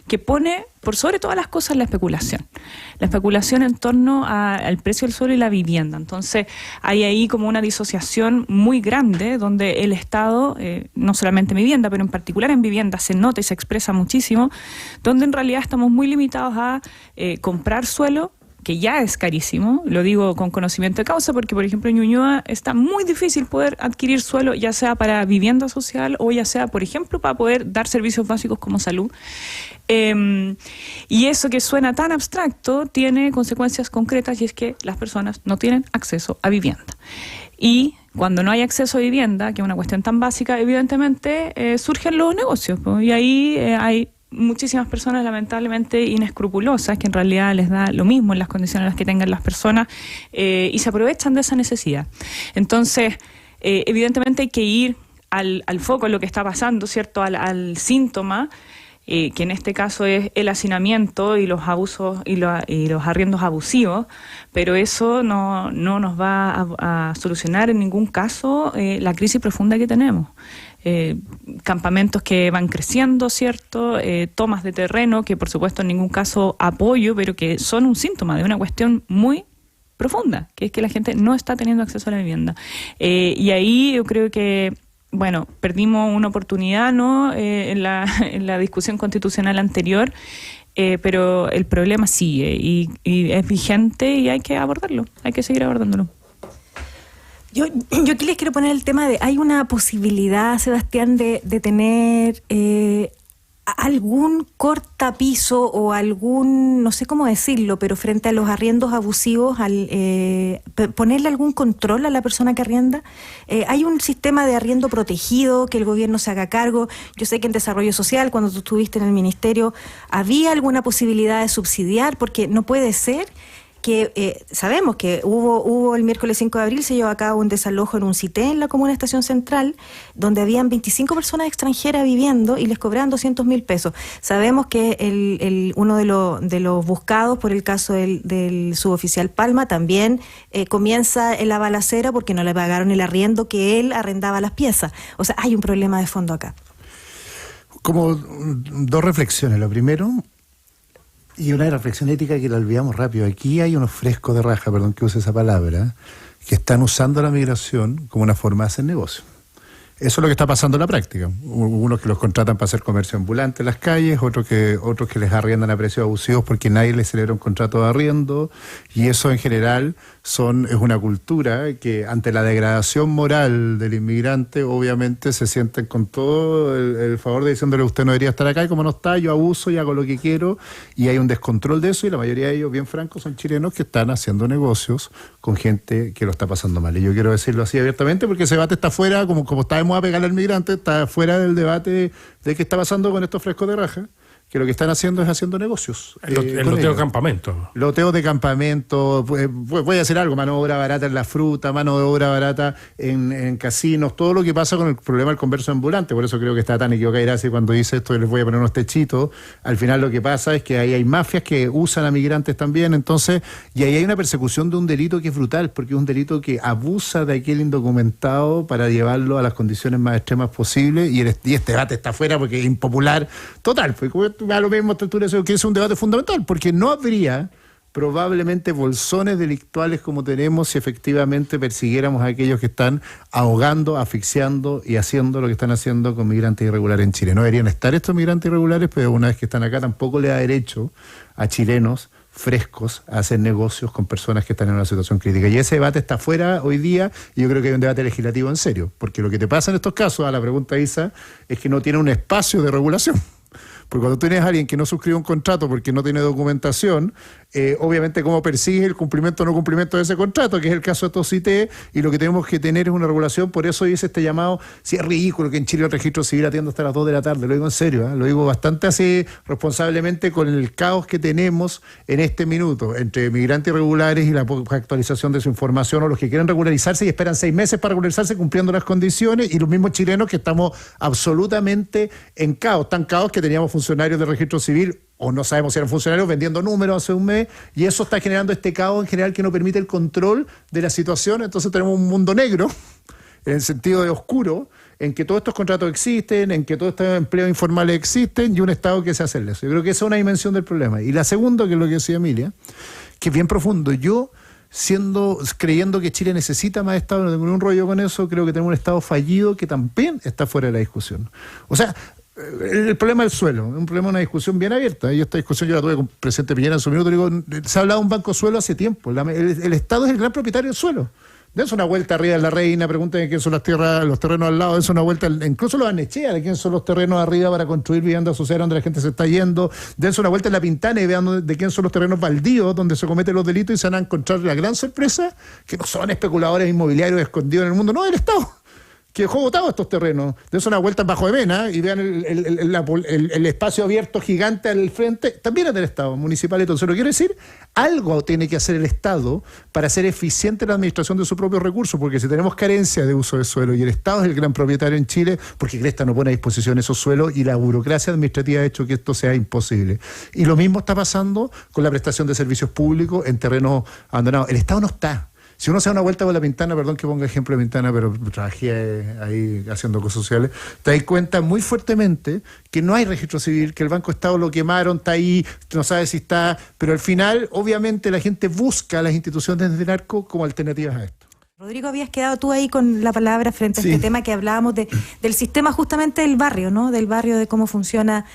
que pone por sobre todas las cosas la especulación en torno al precio del suelo y la vivienda. Entonces hay ahí como una disociación muy grande donde el Estado, no solamente en vivienda, pero en particular en vivienda se nota y se expresa muchísimo, donde en realidad estamos muy limitados a comprar suelo, que ya es carísimo, lo digo con conocimiento de causa, porque por ejemplo en Ñuñoa está muy difícil poder adquirir suelo, ya sea para vivienda social o ya sea, por ejemplo, para poder dar servicios básicos como salud. Y eso que suena tan abstracto tiene consecuencias concretas, y es que las personas no tienen acceso a vivienda. Y cuando no hay acceso a vivienda, que es una cuestión tan básica, evidentemente surgen los negocios, y ahí hay muchísimas personas lamentablemente inescrupulosas que en realidad les da lo mismo en las condiciones en las que tengan las personas y se aprovechan de esa necesidad. Entonces, evidentemente hay que ir al foco en lo que está pasando, ¿cierto? Al síntoma, que en este caso es el hacinamiento y los abusos y los arriendos abusivos, pero eso no nos va a solucionar en ningún caso la crisis profunda que tenemos. Campamentos que van creciendo, ¿cierto? Tomas de terreno que por supuesto en ningún caso apoyo, pero que son un síntoma de una cuestión muy profunda, que es que la gente no está teniendo acceso a la vivienda. Y ahí yo creo que, bueno, perdimos una oportunidad, ¿no? En la discusión constitucional anterior, pero el problema sigue y es vigente y hay que abordarlo, hay que seguir abordándolo. Yo aquí les quiero poner el tema de, hay una posibilidad, Sebastián, de tener algún cortapiso o algún, no sé cómo decirlo, pero frente a los arriendos abusivos, ponerle algún control a la persona que arrienda. Hay un sistema de arriendo protegido, que el gobierno se haga cargo. Yo sé que en desarrollo social, cuando tú estuviste en el ministerio, había alguna posibilidad de subsidiar, porque no puede ser que sabemos que hubo el miércoles 5 de abril, se llevó a cabo un desalojo en un CITE en la comuna de Estación Central, donde habían 25 personas extranjeras viviendo y les cobraban 200.000 pesos. Sabemos que uno de los buscados por el caso del suboficial Palma también comienza en la balacera porque no le pagaron el arriendo que él arrendaba las piezas. O sea, hay un problema de fondo acá. Como 2 reflexiones. Lo primero, y una reflexión ética que la olvidamos rápido. Aquí hay unos frescos de raja, perdón que use esa palabra, que están usando la migración como una forma de hacer negocio. Eso es lo que está pasando en la práctica. Unos que los contratan para hacer comercio ambulante en las calles, otros que les arriendan a precios abusivos porque nadie les celebra un contrato de arriendo, y eso en general es una cultura que ante la degradación moral del inmigrante obviamente se sienten con todo el favor de diciéndole usted no debería estar acá, y como no está, yo abuso y hago lo que quiero, y hay un descontrol de eso, y la mayoría de ellos, bien francos, son chilenos que están haciendo negocios con gente que lo está pasando mal. Y yo quiero decirlo así abiertamente porque ese debate está fuera, como está de moda pegarle al migrante, está fuera del debate de qué está pasando con estos frescos de raja, que lo que están haciendo es haciendo negocios. El loteo de campamentos. Loteo de campamentos, voy a hacer algo, mano de obra barata en la fruta, mano de obra barata en casinos, todo lo que pasa con el problema del comercio ambulante. Por eso creo que está tan equivocado Iracy cuando dice esto, les voy a poner unos techitos. Al final lo que pasa es que ahí hay mafias que usan a migrantes también, entonces, y ahí hay una persecución de un delito que es brutal, porque es un delito que abusa de aquel indocumentado para llevarlo a las condiciones más extremas posibles, y este debate está afuera porque es impopular total, porque a lo mismo que es un debate fundamental, porque no habría probablemente bolsones delictuales como tenemos si efectivamente persiguiéramos a aquellos que están ahogando, asfixiando y haciendo lo que están haciendo con migrantes irregulares en Chile. No deberían estar estos migrantes irregulares, pero una vez que están acá tampoco le da derecho a chilenos frescos a hacer negocios con personas que están en una situación crítica. Y ese debate está fuera hoy día, y yo creo que hay un debate legislativo en serio, porque lo que te pasa en estos casos, a la pregunta Isa, es que no tiene un espacio de regulación. Porque cuando tú tienes a alguien que no suscribe un contrato porque no tiene documentación, obviamente cómo persigues el cumplimiento o no cumplimiento de ese contrato, que es el caso de Tocité, y lo que tenemos que tener es una regulación. Por eso hice este llamado. Si es ridículo que en Chile el registro civil atienda hasta las 2 de la tarde, lo digo en serio, lo digo bastante así responsablemente, con el caos que tenemos en este minuto entre migrantes irregulares y la poca actualización de su información, o los que quieren regularizarse y esperan 6 meses para regularizarse cumpliendo las condiciones, y los mismos chilenos que estamos absolutamente en caos, tan caos que teníamos funcionarios del registro civil, o no sabemos si eran funcionarios, vendiendo números hace un mes, y eso está generando este caos en general que no permite el control de la situación. Entonces tenemos un mundo negro, en el sentido de oscuro, en que todos estos contratos existen, en que todos estos empleos informales existen, y un Estado que se hace eso. Yo creo que esa es una dimensión del problema. Y la segunda, que es lo que decía Emilia, que es bien profundo. Yo, creyendo que Chile necesita más Estado, no tengo ningún rollo con eso, creo que tenemos un Estado fallido que también está fuera de la discusión. O sea, el problema del suelo es un problema, una discusión bien abierta, y esta discusión yo la tuve con el presidente Piñera en su minuto. Digo, se ha hablado de un banco suelo hace tiempo. El Estado es el gran propietario del suelo. Dense una vuelta arriba de la Reina, pregúntenme quién son las tierras, los terrenos al lado, dense una vuelta, incluso los Barnechea, de quién son los terrenos arriba para construir viviendas sociales donde la gente se está yendo. Dense una vuelta en La Pintana y vean de quién son los terrenos baldíos donde se cometen los delitos, y se van a encontrar la gran sorpresa que no son especuladores inmobiliarios escondidos en el mundo, no, el Estado, que dejó botados estos terrenos. Dense una vuelta bajo de Mena y vean el espacio abierto gigante al frente, también es del Estado municipal. Entonces, lo quiero decir, algo tiene que hacer el Estado para ser eficiente en la administración de sus propios recursos, porque si tenemos carencia de uso de suelo y el Estado es el gran propietario en Chile, porque Cresta no pone a disposición esos suelos y la burocracia administrativa ha hecho que esto sea imposible. Y lo mismo está pasando con la prestación de servicios públicos en terrenos abandonados. El Estado no está. Si uno se da una vuelta por La Pintana, perdón que ponga ejemplo de Pintana, pero trabajé ahí haciendo cosas sociales, te das cuenta muy fuertemente que no hay registro civil, que el Banco Estado lo quemaron, está ahí, no sabe si está, pero al final, obviamente, la gente busca a las instituciones de narco como alternativas a esto. Rodrigo, habías quedado tú ahí con la palabra frente a este tema que hablábamos del sistema justamente del barrio, ¿no? Del barrio, de cómo funciona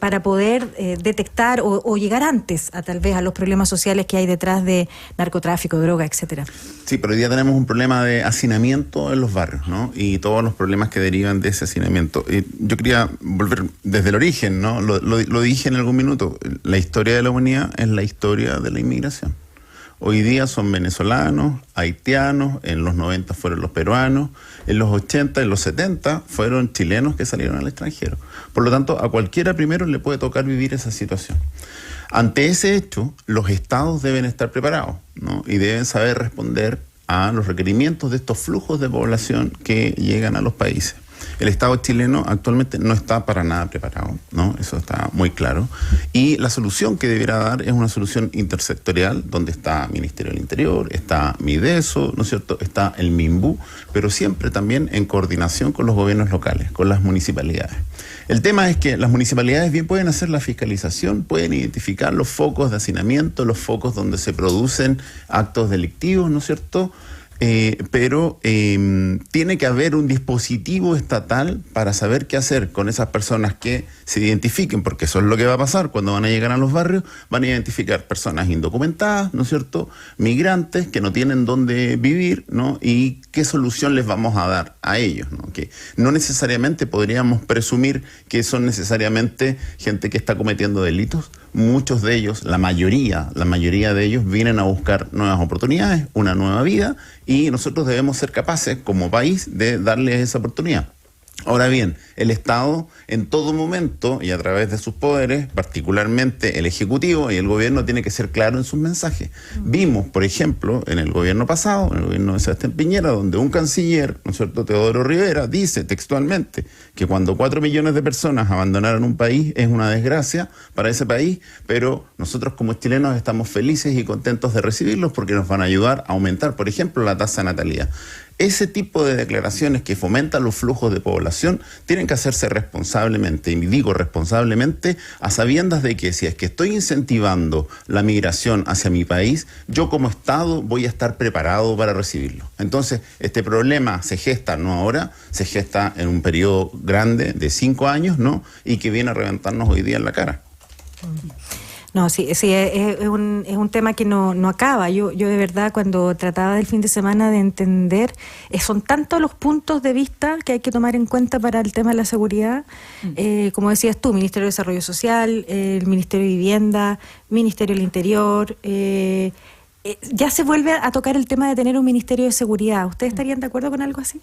para poder detectar o llegar antes a tal vez a los problemas sociales que hay detrás de narcotráfico, droga, etcétera. Sí, pero hoy día tenemos un problema de hacinamiento en los barrios, ¿no? Y todos los problemas que derivan de ese hacinamiento. Yo quería volver desde el origen, ¿no? Lo dije en algún minuto. La historia de la humanidad es la historia de la inmigración. Hoy día son venezolanos, haitianos, en los 90 fueron los peruanos, en los 80, en los 70 fueron chilenos que salieron al extranjero. Por lo tanto, a cualquiera primero le puede tocar vivir esa situación. Ante ese hecho, los estados deben estar preparados, ¿no? Y deben saber responder a los requerimientos de estos flujos de población que llegan a los países. El Estado chileno actualmente no está para nada preparado, ¿no? Eso está muy claro. Y la solución que deberá dar es una solución intersectorial, donde está Ministerio del Interior, está Mideso, ¿no es cierto?, está el MIMBU, pero siempre también en coordinación con los gobiernos locales, con las municipalidades. El tema es que las municipalidades bien pueden hacer la fiscalización, pueden identificar los focos de hacinamiento, los focos donde se producen actos delictivos, ¿no es cierto?, pero tiene que haber un dispositivo estatal para saber qué hacer con esas personas que se identifiquen, porque eso es lo que va a pasar cuando van a llegar a los barrios. Van a identificar personas indocumentadas, ¿no es cierto?, migrantes que no tienen dónde vivir, ¿no? Y qué solución les vamos a dar a ellos, ¿no? Que no necesariamente podríamos presumir que son necesariamente gente que está cometiendo delitos. Muchos de ellos, la mayoría de ellos vienen a buscar nuevas oportunidades, una nueva vida, y nosotros debemos ser capaces como país de darles esa oportunidad. Ahora bien, el Estado en todo momento y a través de sus poderes, particularmente el Ejecutivo y el Gobierno, tiene que ser claro en sus mensajes. Vimos, por ejemplo, en el gobierno pasado, en el gobierno de Sebastián Piñera, donde un canciller, ¿no es cierto?, Teodoro Rivera, dice textualmente que cuando 4 millones de personas abandonaron un país es una desgracia para ese país, pero nosotros como chilenos estamos felices y contentos de recibirlos porque nos van a ayudar a aumentar, por ejemplo, la tasa de natalidad. Ese tipo de declaraciones que fomentan los flujos de población tienen que hacerse responsablemente, y digo responsablemente, a sabiendas de que si es que estoy incentivando la migración hacia mi país, yo como Estado voy a estar preparado para recibirlo. Entonces, este problema se gesta no ahora, se gesta en un periodo grande de 5 años, ¿no? Y que viene a reventarnos hoy día en la cara. No, sí, es un tema que no acaba. Yo de verdad, cuando trataba del fin de semana de entender, son tantos los puntos de vista que hay que tomar en cuenta para el tema de la seguridad. Como decías tú, Ministerio de Desarrollo Social, el Ministerio de Vivienda, Ministerio del Interior. Ya se vuelve a tocar el tema de tener un Ministerio de Seguridad. ¿Ustedes estarían de acuerdo con algo así?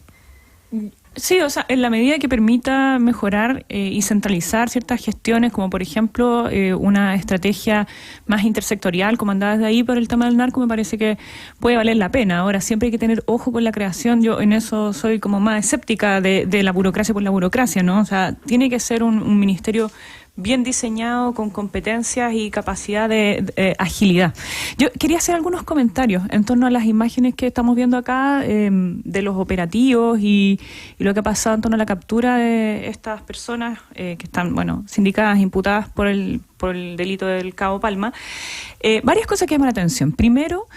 Sí, o sea, en la medida que permita mejorar y centralizar ciertas gestiones, como por ejemplo una estrategia más intersectorial comandada desde ahí por el tema del narco, me parece que puede valer la pena. Ahora, siempre hay que tener ojo con la creación. Yo en eso soy como más escéptica de la burocracia por la burocracia, ¿no? O sea, tiene que ser un ministerio bien diseñado, con competencias y capacidad de agilidad. Yo quería hacer algunos comentarios en torno a las imágenes que estamos viendo acá de los operativos y lo que ha pasado en torno a la captura de estas personas que están, sindicadas, imputadas por el delito del Cabo Palma. Varias cosas que llaman la atención. Primero,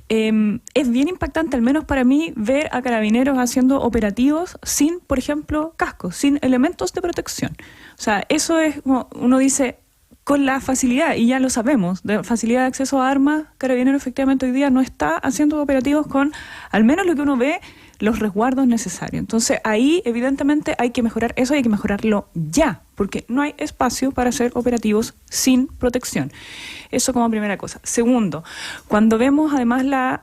es bien impactante, al menos para mí, ver a carabineros haciendo operativos sin, por ejemplo, cascos, sin elementos de protección. O sea, eso es, uno dice, con la facilidad, y ya lo sabemos, de facilidad de acceso a armas, Carabineros efectivamente hoy día no está haciendo operativos con, al menos lo que uno ve, los resguardos necesarios. Entonces ahí evidentemente hay que mejorar eso, hay que mejorarlo ya, porque no hay espacio para hacer operativos sin protección. Eso como primera cosa. Segundo, cuando vemos además la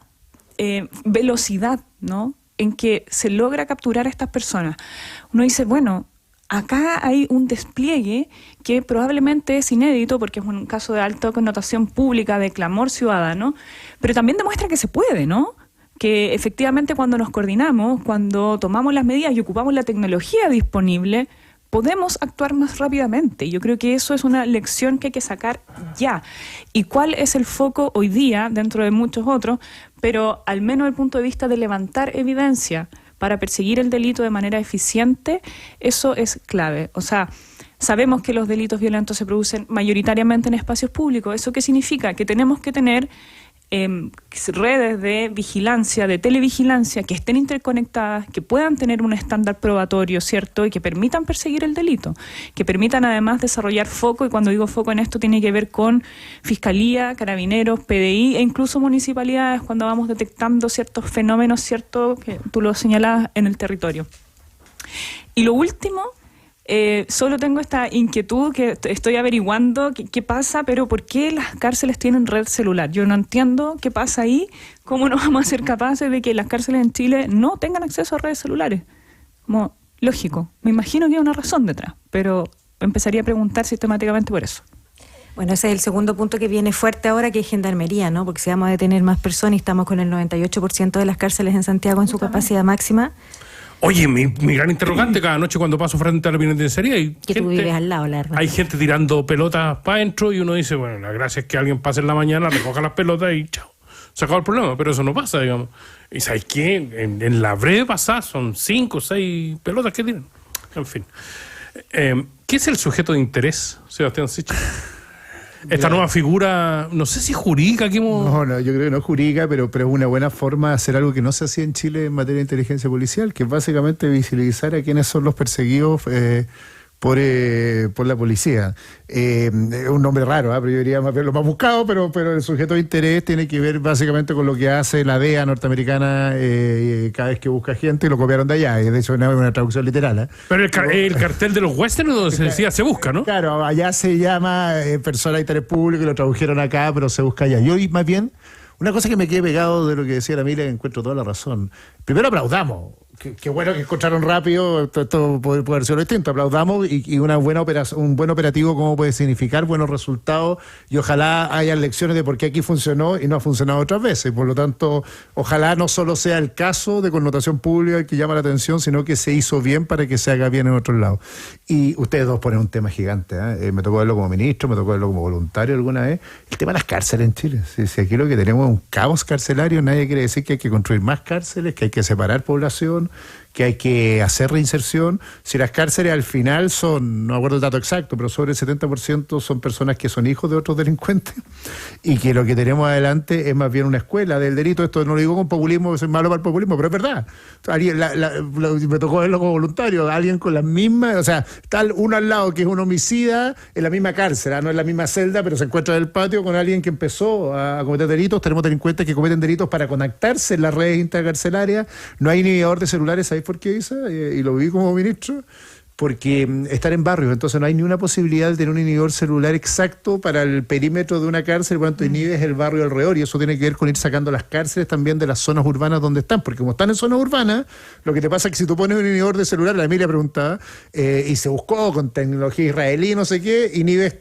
velocidad, ¿no?, en que se logra capturar a estas personas, uno dice, bueno, acá hay un despliegue que probablemente es inédito porque es un caso de alta connotación pública, de clamor ciudadano, pero también demuestra que se puede, ¿no?, que efectivamente cuando nos coordinamos, cuando tomamos las medidas y ocupamos la tecnología disponible, podemos actuar más rápidamente. Yo creo que eso es una lección que hay que sacar ya. ¿Y cuál es el foco hoy día, dentro de muchos otros, pero al menos desde el punto de vista de levantar evidencia para perseguir el delito de manera eficiente? Eso es clave. O sea, sabemos que los delitos violentos se producen mayoritariamente en espacios públicos. ¿Eso qué significa? Que tenemos que tener redes de vigilancia, de televigilancia, que estén interconectadas, que puedan tener un estándar probatorio, ¿cierto?, y que permitan perseguir el delito, que permitan además desarrollar foco, y cuando digo foco en esto tiene que ver con Fiscalía, Carabineros, PDI e incluso municipalidades, cuando vamos detectando ciertos fenómenos, ¿cierto?, que tú lo señalabas, en el territorio. Y lo último, solo tengo esta inquietud que estoy averiguando qué pasa, pero ¿por qué las cárceles tienen red celular? Yo no entiendo qué pasa ahí, cómo no vamos a ser capaces de que las cárceles en Chile no tengan acceso a redes celulares. Como, lógico, me imagino que hay una razón detrás, pero empezaría a preguntar sistemáticamente por eso. Bueno, ese es el segundo punto que viene fuerte ahora, que es Gendarmería, ¿no? Porque si vamos a detener más personas y estamos con el 98% de las cárceles en Santiago en su capacidad máxima. Oye, mi gran interrogante cada noche cuando paso frente a la penitenciaría y que tú vives al lado, la verdad. Hay gente tirando pelotas para adentro y uno dice, bueno, la gracia es que alguien pase en la mañana, recoja las pelotas y chao, se acabó el problema, pero eso no pasa, digamos. Y ¿sabes qué? En la breve pasada son 5 o 6 pelotas que tiran. En fin. ¿Qué es el sujeto de interés, Sebastián Sichel? Esta nueva figura, no sé si jurídica que hemos... No, yo creo que no es jurídica, pero es una buena forma de hacer algo que no se hacía en Chile en materia de inteligencia policial, que es básicamente visibilizar a quienes son los perseguidos por la policía. Es un nombre raro, pero yo diría más bien lo más buscado, pero el sujeto de interés tiene que ver básicamente con lo que hace la DEA norteamericana cada vez que busca gente, y lo copiaron de allá, y de hecho no es una traducción literal. Pero el cartel de los westerns donde se decía se busca, ¿no? Claro, allá se llama persona de interés público y lo tradujeron acá, pero se busca allá. Yo más bien, una cosa que me quedé pegado de lo que decía la Mila, encuentro toda la razón. Primero aplaudamos Qué bueno que encontraron rápido, esto puede haber sido distinto, aplaudamos y una buena operación, un buen operativo como puede significar buenos resultados y ojalá haya lecciones de por qué aquí funcionó y no ha funcionado otras veces, por lo tanto ojalá no solo sea el caso de connotación pública que llama la atención, sino que se hizo bien para que se haga bien en otros lados. Y ustedes dos ponen un tema gigante, me tocó verlo como ministro, me tocó verlo como voluntario alguna vez, el tema de las cárceles en Chile. Si aquí lo que tenemos es un caos carcelario, nadie quiere decir que hay que construir más cárceles, que hay que separar población, que hay que hacer reinserción. Si las cárceles al final son, no me acuerdo el dato exacto, pero sobre el 70% son personas que son hijos de otros delincuentes y que lo que tenemos adelante es más bien una escuela del delito. Esto no lo digo con populismo, soy malo para el populismo, pero es verdad. Me tocó verlo como voluntario, alguien con las mismas, o sea, tal uno al lado que es un homicida en la misma cárcel, no en la misma celda, pero se encuentra en el patio con alguien que empezó a cometer delitos. Tenemos delincuentes que cometen delitos para conectarse en las redes intercarcelarias. No hay inhibidor de celulares. ¿Sabéis por qué, Isa? Y lo vi como ministro. Porque están en barrios, entonces no hay ni una posibilidad de tener un inhibidor celular exacto para el perímetro de una cárcel, por lo tanto inhibes el barrio alrededor, y eso tiene que ver con ir sacando las cárceles también de las zonas urbanas donde están, porque como están en zonas urbanas, lo que te pasa es que si tú pones un inhibidor de celular, la Emilia preguntaba, y se buscó con tecnología israelí, no sé qué, inhibes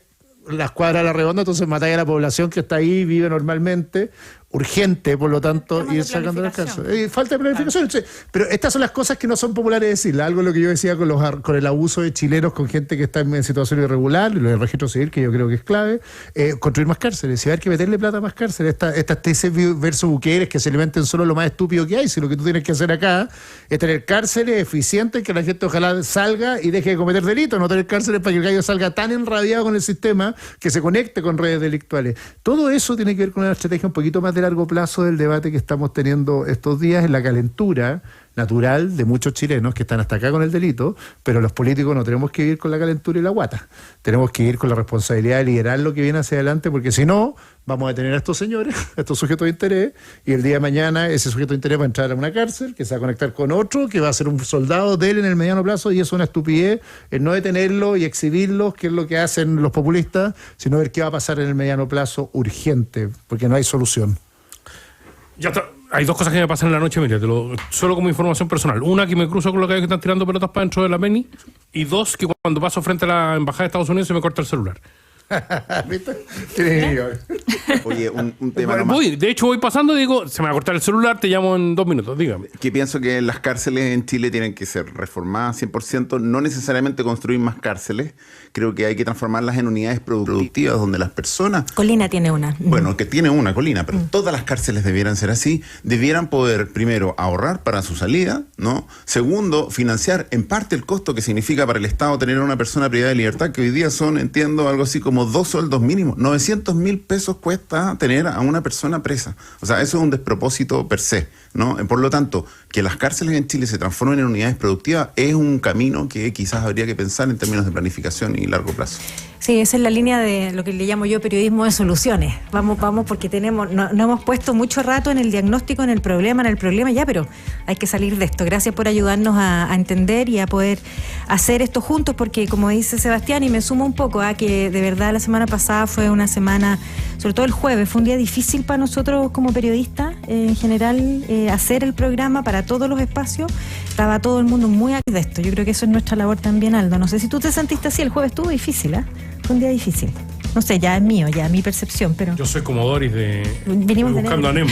las cuadras a la redonda, entonces matáis a la población que está ahí, vive normalmente. Urgente, por lo tanto, ir sacando las cárceles. Falta de planificación. Sí. Pero estas son las cosas que no son populares decirlas. Algo lo que yo decía con el abuso de chilenos con gente que está en situación irregular, lo del registro civil, que yo creo que es clave, construir más cárceles. Y hay que meterle plata a más cárceles. Estas tesis versus Buqueres que se alimenten solo lo más estúpido que hay. Si lo que tú tienes que hacer acá es tener cárceles eficientes, que la gente ojalá salga y deje de cometer delitos, no tener cárceles para que el gallo salga tan enrabiado con el sistema que se conecte con redes delictuales. Todo eso tiene que ver con una estrategia un poquito más de largo plazo del debate que estamos teniendo estos días en la calentura natural de muchos chilenos que están hasta acá con el delito, pero los políticos no tenemos que vivir con la calentura y la guata. Tenemos que ir con la responsabilidad de liderar lo que viene hacia adelante, porque si no, vamos a tener a estos señores, a estos sujetos de interés, y el día de mañana ese sujeto de interés va a entrar a una cárcel, que se va a conectar con otro, que va a ser un soldado de él en el mediano plazo, y eso es una estupidez, el no detenerlo y exhibirlos, que es lo que hacen los populistas, sino ver qué va a pasar en el mediano plazo urgente, porque no hay solución. Ya está. Hay dos cosas que me pasan en la noche, mira, solo como información personal. Una, que me cruzo con los que están tirando pelotas para dentro de la Penny. Y dos, que cuando paso frente a la embajada de Estados Unidos se me corta el celular. ¿Viste? Oye, un tema De hecho, voy pasando y digo, se me va a cortar el celular, te llamo en 2 minutos, dígame. Que pienso que las cárceles en Chile tienen que ser reformadas 100%, no necesariamente construir más cárceles. Creo que hay que transformarlas en unidades productivas donde las personas... Colina tiene una. Bueno, que tiene una, Colina, pero todas las cárceles debieran ser así. Debieran poder, primero, ahorrar para su salida, ¿no? Segundo, financiar en parte el costo que significa para el Estado tener a una persona privada de libertad, que hoy día son, entiendo, algo así como 2 sueldos mínimos. 900.000 pesos cuesta tener a una persona presa. O sea, eso es un despropósito per se, ¿no? Por lo tanto, que las cárceles en Chile se transformen en unidades productivas es un camino que quizás habría que pensar en términos de planificación y largo plazo. Sí, esa es la línea de lo que le llamo yo periodismo de soluciones. Vamos, porque no hemos puesto mucho rato en el diagnóstico, en el problema ya, pero hay que salir de esto. Gracias por ayudarnos a entender y a poder hacer esto juntos, porque como dice Sebastián, y me sumo un poco a que de verdad la semana pasada fue una semana, sobre todo el jueves, fue un día difícil para nosotros como periodistas, en general, hacer el programa para todos los espacios. Estaba todo el mundo muy de esto. Yo creo que eso es nuestra labor también, Aldo. No sé si tú te sentiste así, el jueves estuvo difícil, ¿eh? Fue un día difícil. No sé, ya es mío, ya mi percepción, pero... Yo soy como Doris Venimos buscando a Nemo.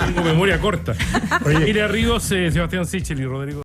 Tengo memoria corta. Oye. Mire, Ríos, Sebastián Sichel y Rodrigo...